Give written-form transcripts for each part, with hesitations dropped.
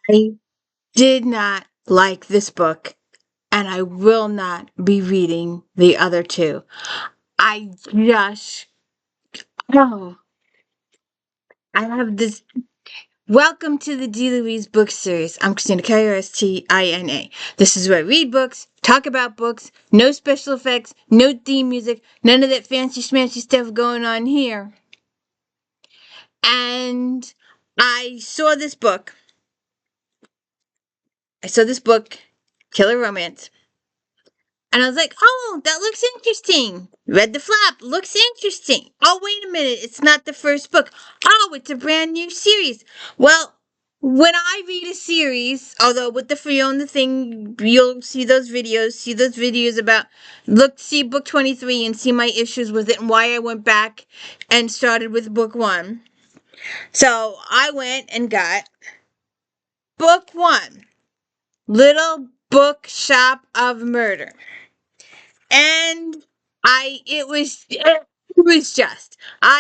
I did not like this book, and I will not be reading the other two. I just, oh, I have this. Welcome to the D. Louise book series. I'm Christina, Kristina. This is where I read books, talk about books, no special effects, no theme music, none of that fancy schmancy stuff going on here. And I saw this book. Killer Romance. And I was like, oh, that looks interesting. Read the flap, looks interesting. Oh, wait a minute, it's not the first book. Oh, it's a brand new series. Well, when I read a series, although with the free on the thing, you'll see those videos about, see book 23 and see my issues with it and why I went back and started with book 1. So I went and got book 1, Little Bookshop of Murder. And I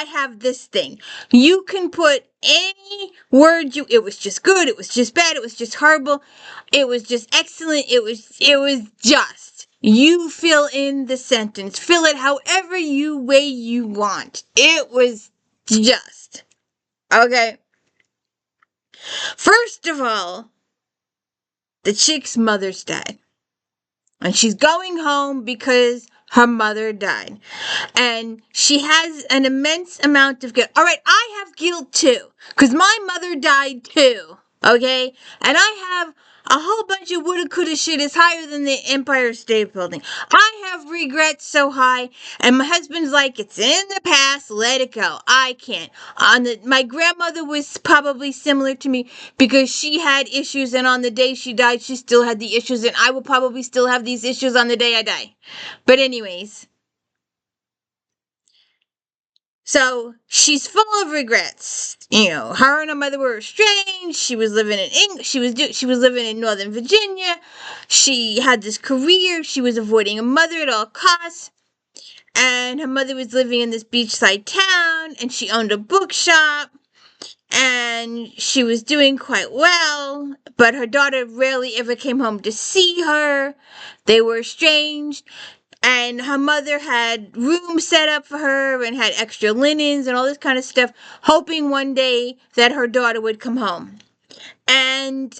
have this thing. You can put any word it was just good, it was just bad, it was just horrible, it was just excellent, it was just. You fill in the sentence. Fill it however way you want. It was just. Okay. First of all, the chick's mother's dead. And she's going home because her mother died. And she has an immense amount of guilt. All right, I have guilt too, because my mother died too. Okay? And I have a whole bunch of woulda, coulda, shoulda higher than the Empire State Building. I have regrets so high, and my husband's like, it's in the past, let it go. I can't. My grandmother was probably similar to me because she had issues, and on the day she died, she still had the issues, and I will probably still have these issues on the day I die. But anyways, so she's full of regrets. You know, her and her mother were estranged. She was living in England. She was living in Northern Virginia. She had this career. She was avoiding her mother at all costs. And her mother was living in this beachside town, and she owned a bookshop, and she was doing quite well, but her daughter rarely ever came home to see her. They were estranged. And her mother had rooms set up for her and had extra linens and all this kind of stuff, hoping one day that her daughter would come home. And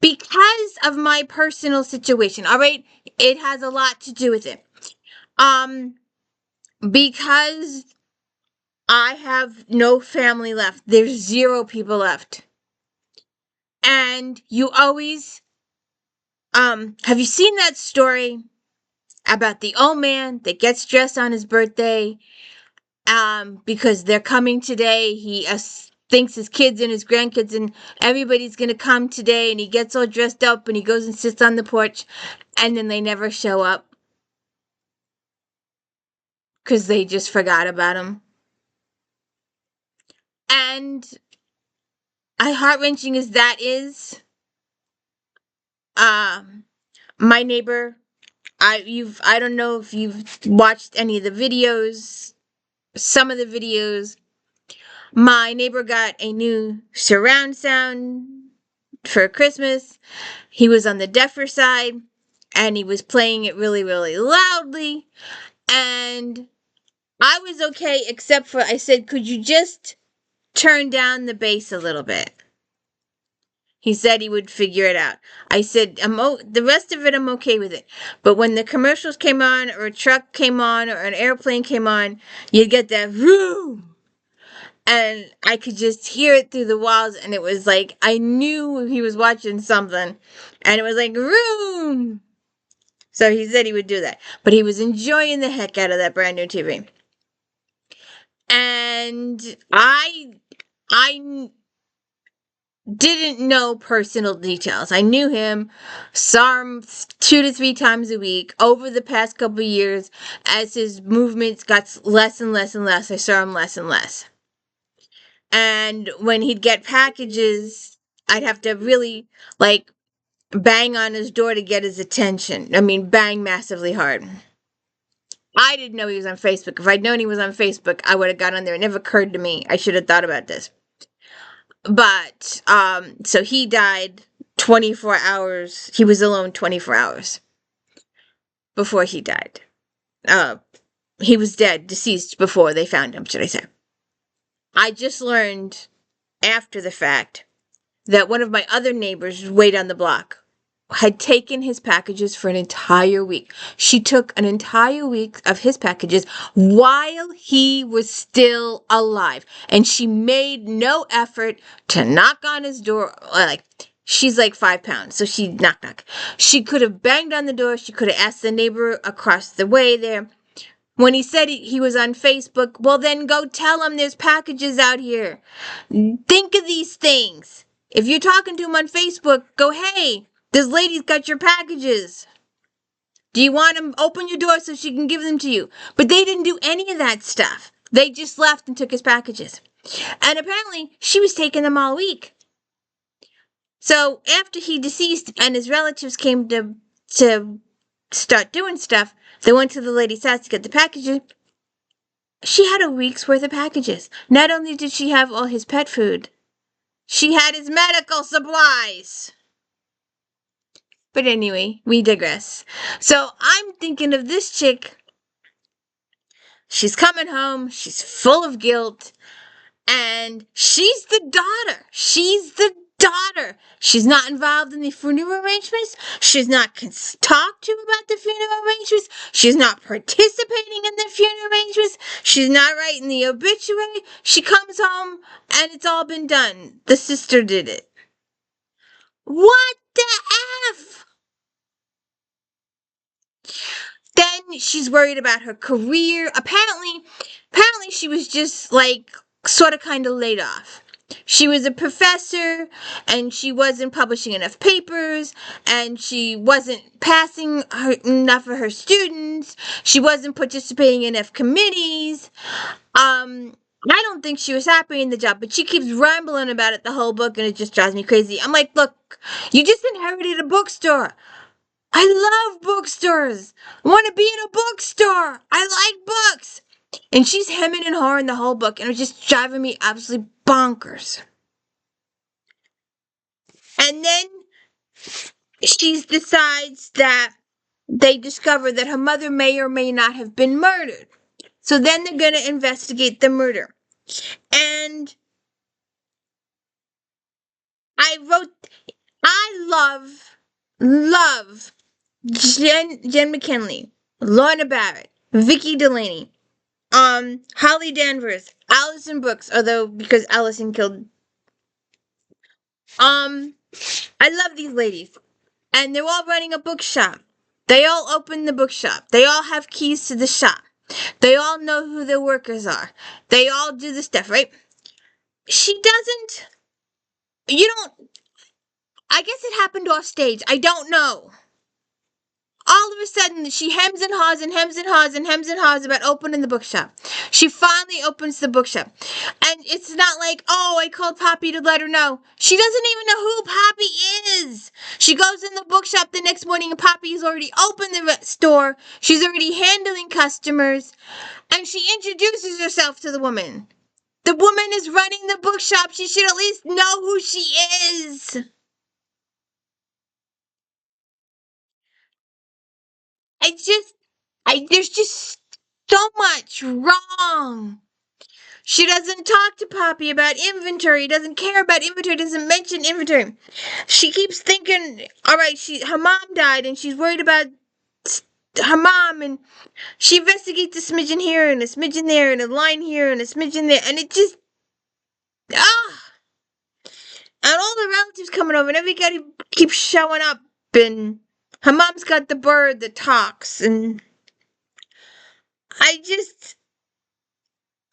because of my personal situation, all right, it has a lot to do with it. Because I have no family left. There's 0 people left. And you always, have you seen that story about the old man that gets dressed on his birthday because they're coming today? He thinks his kids and his grandkids and everybody's going to come today, and he gets all dressed up and he goes and sits on the porch, and then they never show up because they just forgot about him. And heart-wrenching as that is, my neighbor, I don't know if you've watched any of the videos, some of the videos. My neighbor got a new surround sound for Christmas. He was on the deafer side, and he was playing it really, really loudly. And I was okay, except for I said, could you just turn down the bass a little bit? He said he would figure it out. I said, the rest of it, I'm okay with it. But when the commercials came on, or a truck came on, or an airplane came on, you'd get that vroom. And I could just hear it through the walls, and it was like, I knew he was watching something. And it was like, vroom. So he said he would do that. But he was enjoying the heck out of that brand new TV. And I didn't know personal details. I knew him, saw him 2 to 3 times a week over the past couple of years. As his movements got less and less and less, I saw him less and less. And when he'd get packages, I'd have to really, bang on his door to get his attention. I mean, bang massively hard. I didn't know he was on Facebook. If I'd known he was on Facebook, I would have got on there. It never occurred to me. I should have thought about this. But so he died 24 hours. He was alone 24 hours before he died. He was dead, deceased before they found him, should I say. I just learned after the fact that one of my other neighbors way down the block had taken his packages for an entire week. She took an entire week of his packages while he was still alive. And she made no effort to knock on his door. Like, she's like 5 pounds, so she knock. She could have banged on the door. She could have asked the neighbor across the way there. When he said he was on Facebook, well, then go tell him there's packages out here. Think of these things. If you're talking to him on Facebook, go, hey, this lady's got your packages. Do you want him open your door so she can give them to you? But they didn't do any of that stuff. They just left and took his packages. And apparently, she was taking them all week. So after he deceased and his relatives came to start doing stuff, they went to the lady's house to get the packages. She had a week's worth of packages. Not only did she have all his pet food, she had his medical supplies. But anyway, we digress. So I'm thinking of this chick. She's coming home. She's full of guilt. And she's the daughter. She's not involved in the funeral arrangements. She's not talked to about the funeral arrangements. She's not participating in the funeral arrangements. She's not writing the obituary. She comes home and it's all been done. The sister did it. What the F? Then she's worried about her career. Apparently she was just like sort of kind of laid off. She was a professor and she wasn't publishing enough papers and she wasn't passing enough of her students. She wasn't participating in enough committees. I don't think she was happy in the job, but she keeps rambling about it the whole book and it just drives me crazy. I'm like, look, you just inherited a bookstore. I love bookstores. I want to be in a bookstore. I like books. And she's hemming and hawing the whole book, and it was just driving me absolutely bonkers. And then she decides that they discover that her mother may or may not have been murdered. So then they're going to investigate the murder. And I love Jen McKinley, Lorna Barrett, Vicki Delaney, Holly Danvers, Allison Brooks, although because Allison killed. I love these ladies. And they're all running a bookshop. They all open the bookshop. They all have keys to the shop. They all know who their workers are. They all do the stuff, right? She doesn't. I guess it happened off stage. I don't know. All of a sudden, she hems and haws and hems and haws and hems and haws about opening the bookshop. She finally opens the bookshop. And it's not like, oh, I called Poppy to let her know. She doesn't even know who Poppy is. She goes in the bookshop the next morning and Poppy's already opened the store. She's already handling customers. And she introduces herself to the woman. The woman is running the bookshop. She should at least know who she is. There's just so much wrong. She doesn't talk to Poppy about inventory, doesn't care about inventory, doesn't mention inventory. She keeps thinking, all right, her mom died and she's worried about her mom, and she investigates a smidgen here and a smidgen there and a line here and a smidgen there, and it just, and all the relatives coming over and everybody keeps showing up, and her mom's got the bird that talks, and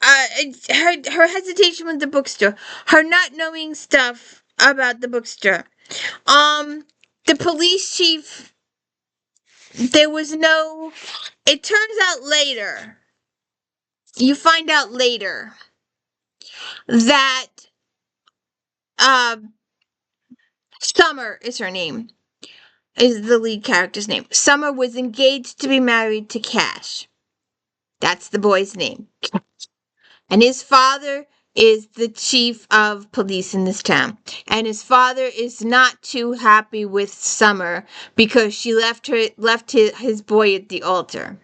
her hesitation with the bookstore, her not knowing stuff about the bookstore, the police chief, it turns out later, you find out later, that, Summer is her name, is the lead character's name. Summer was engaged to be married to Cash. That's the boy's name. And his father is the chief of police in this town, and his father is not too happy with Summer because she left his boy at the altar.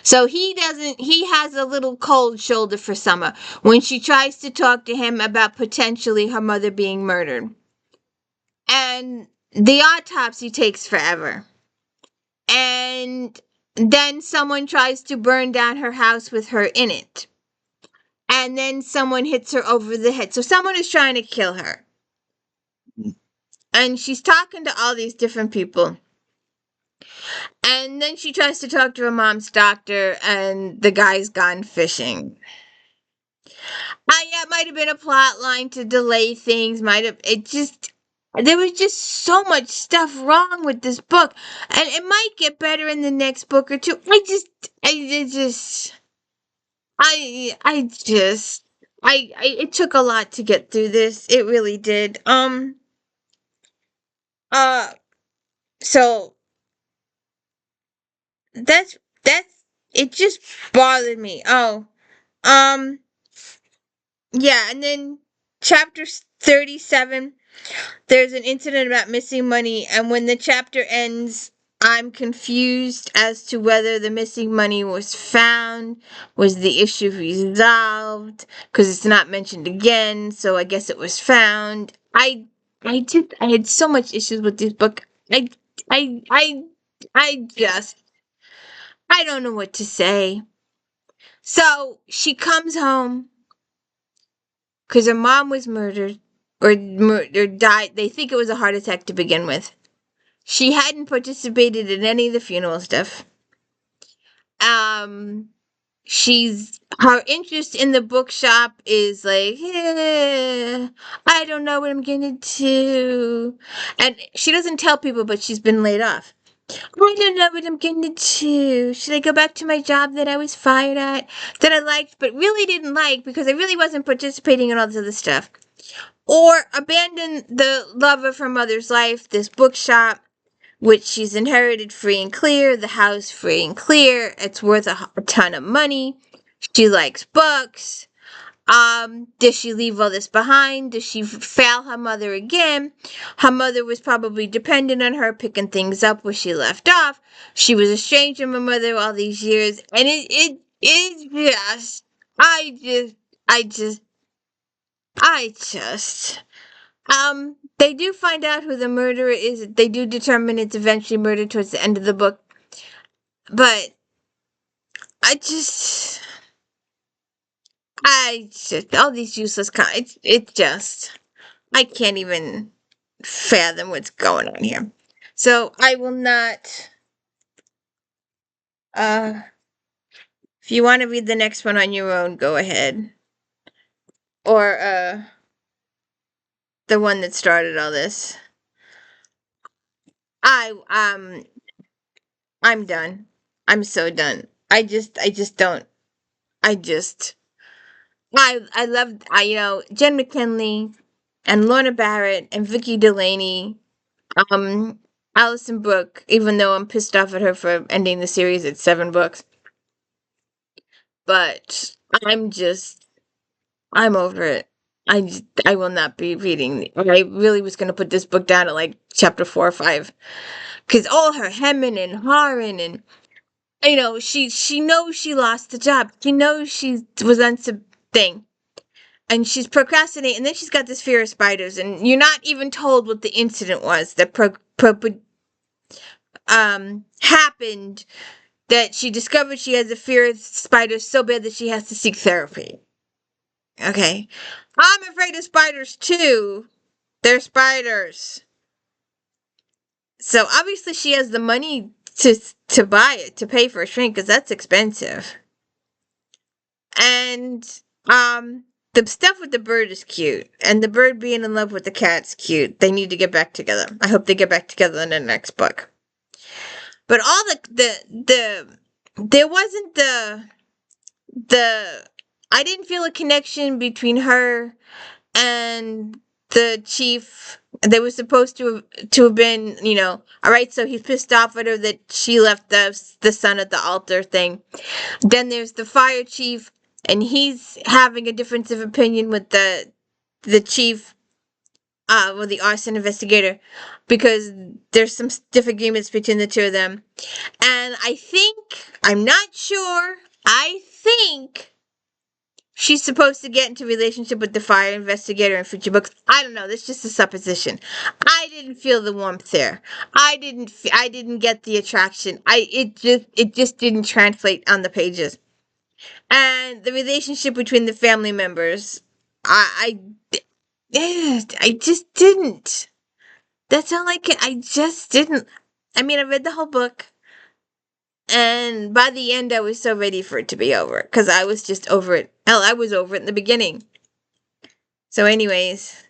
So he has a little cold shoulder for Summer when she tries to talk to him about potentially her mother being murdered. And the autopsy takes forever. And then someone tries to burn down her house with her in it. And then someone hits her over the head. So someone is trying to kill her. And she's talking to all these different people. And then she tries to talk to her mom's doctor, and the guy's gone fishing. Yeah, it might have been a plot line to delay things. There was just so much stuff wrong with this book, and it might get better in the next book or two. It took a lot to get through this. It really did. Uh, so that's it. Just bothered me. Um, yeah, and then chapter 37. There's an incident about missing money, and when the chapter ends, I'm confused as to whether the missing money was found, was the issue resolved, because it's not mentioned again, so I guess it was found. I had so much issues with this book. I, I, I just, I don't know what to say. So she comes home because her mom was murdered or died. They think it was a heart attack to begin with. She hadn't participated in any of the funeral stuff. Her interest in the bookshop is like, I don't know what I'm gonna do. And she doesn't tell people, but she's been laid off. I don't know what I'm gonna do. Should I go back to my job that I was fired at, that I liked, but really didn't like because I really wasn't participating in all this other stuff? Or abandon the love of her mother's life, this bookshop, which she's inherited free and clear, the house free and clear. It's worth a ton of money. She likes books. Does she leave all this behind? Does she fail her mother again? Her mother was probably dependent on her, picking things up where she left off. She was estranged from her mother all these years, and it just, I just, I just, they do find out who the murderer is. They do determine it's eventually murder towards the end of the book. But I just, all these useless I can't even fathom what's going on here. So I will not, if you want to read the next one on your own, go ahead. Or, the one that started all this. I'm done. I'm so done. I just don't. I just. I loved. Jen McKinley and Lorna Barrett and Vicky Delaney. Um, Alison Brooke. Even though I'm pissed off at her for ending the series at 7 books, but I'm over it. I will not be reading. I really was going to put this book down at like chapter 4 or 5, because all her hemming and hawing and she knows she lost the job. She knows she was on something, and she's procrastinating. And then she's got this fear of spiders, and you're not even told what the incident was that happened. That she discovered she has a fear of spiders so bad that she has to seek therapy. Okay, I'm afraid of spiders too. They're spiders. So obviously she has the money to buy it, to pay for a shrink, because that's expensive. And the stuff with the bird is cute, and the bird being in love with the cat's cute. They need to get back together. I hope they get back together in the next book. But all there wasn't the I didn't feel a connection between her and the chief. They were supposed to have been, all right, so he's pissed off at her that she left the son at the altar thing. Then there's the fire chief and he's having a difference of opinion with the chief, well, the arson investigator, because there's some disagreements between the two of them. And I'm not sure, I think she's supposed to get into a relationship with the fire investigator in future books. I don't know. That's just a supposition. I didn't feel the warmth there. I didn't get the attraction. It just didn't translate on the pages. And the relationship between the family members, I just didn't. That's all I can. I just didn't. I mean, I read the whole book, and by the end, I was so ready for it to be over because I was just over it. Hell, I was over it in the beginning. So, anyways,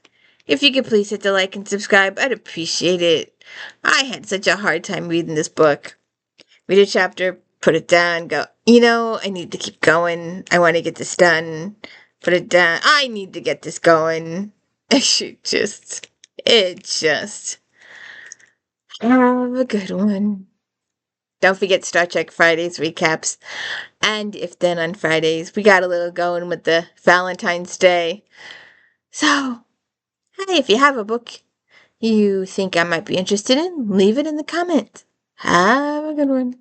if you could please hit the like and subscribe, I'd appreciate it. I had such a hard time reading this book. Read a chapter, put it down, go, I need to keep going. I want to get this done. Put it down. I need to get this going. It just. Have a good one. Don't forget Star Trek Fridays recaps. And If Then on Fridays. We got a little going with the Valentine's Day. So, hey, if you have a book you think I might be interested in, leave it in the comments. Have a good one.